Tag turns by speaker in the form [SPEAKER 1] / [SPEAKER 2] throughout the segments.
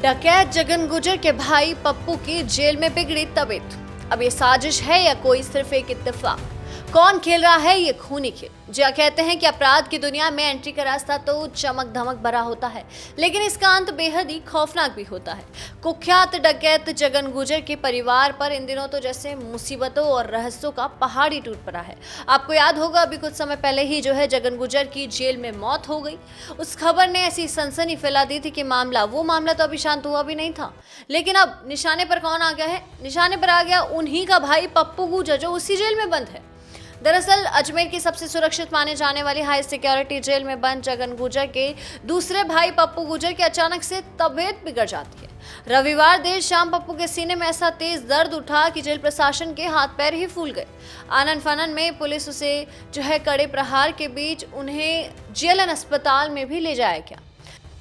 [SPEAKER 1] डकैत जगन गुर्जर के भाई पप्पू की जेल में बिगड़ी तबीयत। अब ये साजिश है या कोई सिर्फ एक इत्तेफाक? कौन खेल रहा है ये खूनी खेल? जी कहते हैं कि अपराध की दुनिया में एंट्री का रास्ता तो चमक धमक भरा होता है, लेकिन इसका अंत बेहद ही खौफनाक भी होता है। कुख्यात डकैत जगन गुर्जर के परिवार पर इन दिनों तो जैसे मुसीबतों और रहस्यों का पहाड़ ही टूट पड़ा है। आपको याद होगा अभी कुछ समय पहले ही जगन गुर्जर की जेल में मौत हो गई। उस खबर ने ऐसी सनसनी फैला दी थी कि वो मामला तो अभी शांत हुआ भी नहीं था। लेकिन अब निशाने पर कौन आ गया है? निशाने पर आ गया उन्हीं का भाई पप्पू गुर्जर, जो उसी जेल में बंद है। दरअसल अजमेर की सबसे सुरक्षित माने जाने वाली हाई सिक्योरिटी जेल में बंद जगन गुर्जर के दूसरे भाई पप्पू गुर्जर की अचानक से तबीयत बिगड़ जाती है। रविवार देर शाम पप्पू के सीने में ऐसा तेज दर्द उठा कि जेल प्रशासन के हाथ पैर ही फूल गए। आनन फानन में पुलिस उसे कड़े प्रहार के बीच उन्हें जेएलएन अस्पताल में भी ले जाया गया,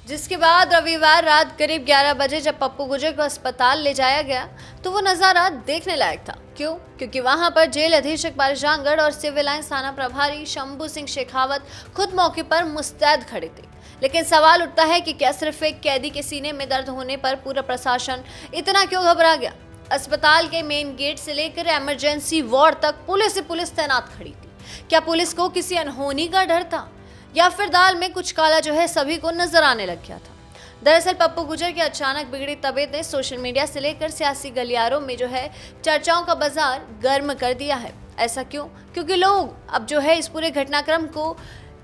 [SPEAKER 1] जिसके बाद रविवार रात करीब 11 बजे जब पप्पू गुर्जर को अस्पताल ले जाया गया तो वो नज़ारा देखने लायक था। क्यों? क्योंकि वहां पर जेल अधीक्षक पारिजांगड़ और सिविल लाइन थाना प्रभारी शंभू सिंह शेखावत खुद मौके पर मुस्तैद खड़े थे। लेकिन सवाल उठता है कि क्या सिर्फ एक कैदी के सीने में दर्द होने पर पूरा प्रशासन इतना क्यों घबरा गया? अस्पताल के मेन गेट से लेकर इमरजेंसी वार्ड तक पुलिस तैनात खड़ी थी। क्या पुलिस को किसी अनहोनी का डर था या फिर दाल में कुछ काला सभी को नजर आने लग गया था? दरअसल पप्पू गुर्जर की अचानक बिगड़ी तबीयत ने सोशल मीडिया से लेकर सियासी गलियारों में चर्चाओं का बाजार गर्म कर दिया है। ऐसा क्यों? क्योंकि लोग अब इस पूरे घटनाक्रम को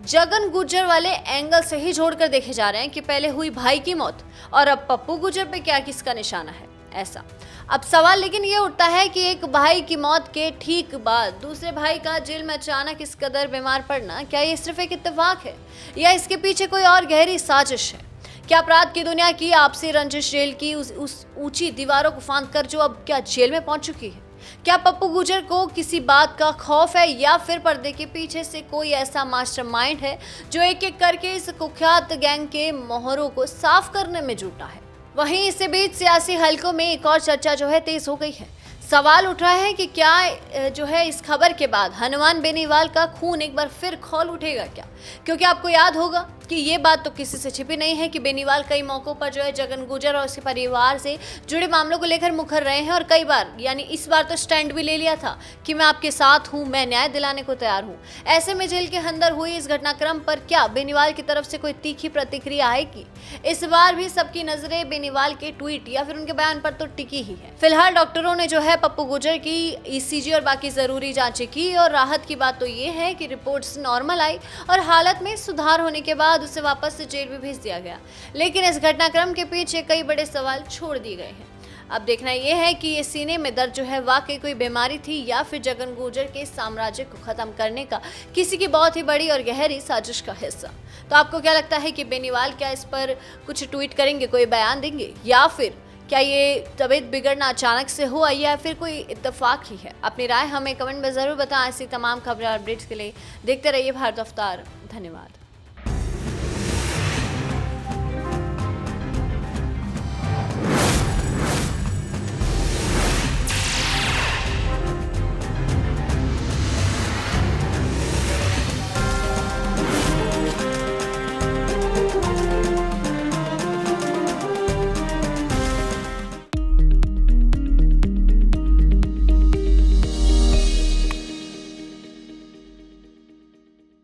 [SPEAKER 1] जगन गुर्जर वाले एंगल से ही जोड़कर देखे जा रहे हैं कि पहले हुई भाई की मौत और अब पप्पू गुर्जर पे क्या किसका निशाना है। ऐसा अब सवाल लेकिन ये उठता है कि एक भाई की मौत के ठीक बाद दूसरे भाई का जेल में अचानक इस कदर बीमार पड़ना, क्या ये सिर्फ एक इत्तेफाक है या इसके पीछे कोई और गहरी साजिश है? क्या अपराध की दुनिया की आपसी रंजिश जेल की उस ऊंची दीवारों को फांद कर जो अब क्या जेल में पहुंच चुकी है? क्या पप्पू गुर्जर को किसी बात का खौफ है या फिर पर्दे के पीछे से कोई ऐसा मास्टरमाइंड है जो एक एक करके इस कुख्यात गैंग के मोहरों को साफ करने में जुटा है? वहीं इसी बीच सियासी हलकों में एक और चर्चा तेज हो गई है। सवाल उठ रहा है कि क्या इस खबर के बाद हनुमान बेनीवाल का खून एक बार फिर खौल उठेगा क्या? क्योंकि आपको याद होगा कि ये बात तो किसी से छिपी नहीं है कि बेनीवाल कई मौकों पर जगन गुर्जर और उसके परिवार से जुड़े मामलों को लेकर मुखर रहे हैं और कई बार इस बार तो स्टैंड भी ले लिया था कि मैं आपके साथ हूं, मैं न्याय दिलाने को तैयार हूं। ऐसे में जेल के अंदर हुई इस घटनाक्रम पर क्या बेनीवाल की तरफ से कोई तीखी प्रतिक्रिया आएगी? इस बार भी सबकी नजरें बेनीवाल के ट्वीट या फिर उनके बयान पर तो टिकी ही है। फिलहाल डॉक्टरों ने पप्पू गुर्जर की ईसीजी और बाकी जरूरी जांचें की और राहत की बात तो ये है कि रिपोर्ट्स नॉर्मल आई और हालत में सुधार होने के बाद उसे वापस से जेल भी भेज दिया गया। लेकिन इस घटनाक्रम के पीछे कई बड़े सवाल छोड़ दिए गए हैं। अब देखना यह है कि ये सीने में दर्द वाकई कोई बीमारी थी या फिर जगन गुर्जर के साम्राज्य को खत्म करने का किसी की बहुत ही बड़ी और गहरी साजिश का हिस्सा। तो आपको क्या लगता है कि बेनीवाल क्या इस पर कुछ ट्वीट करेंगे, कोई बयान देंगे, या फिर क्या ये तबीयत बिगड़ना अचानक से हुआ या फिर कोई इत्तेफाक ही है? अपनी राय हमें कमेंट में ज़रूर बताएं। ऐसी तमाम खबरें और अपडेट्स के लिए देखते रहिए भारत अवतार। धन्यवाद।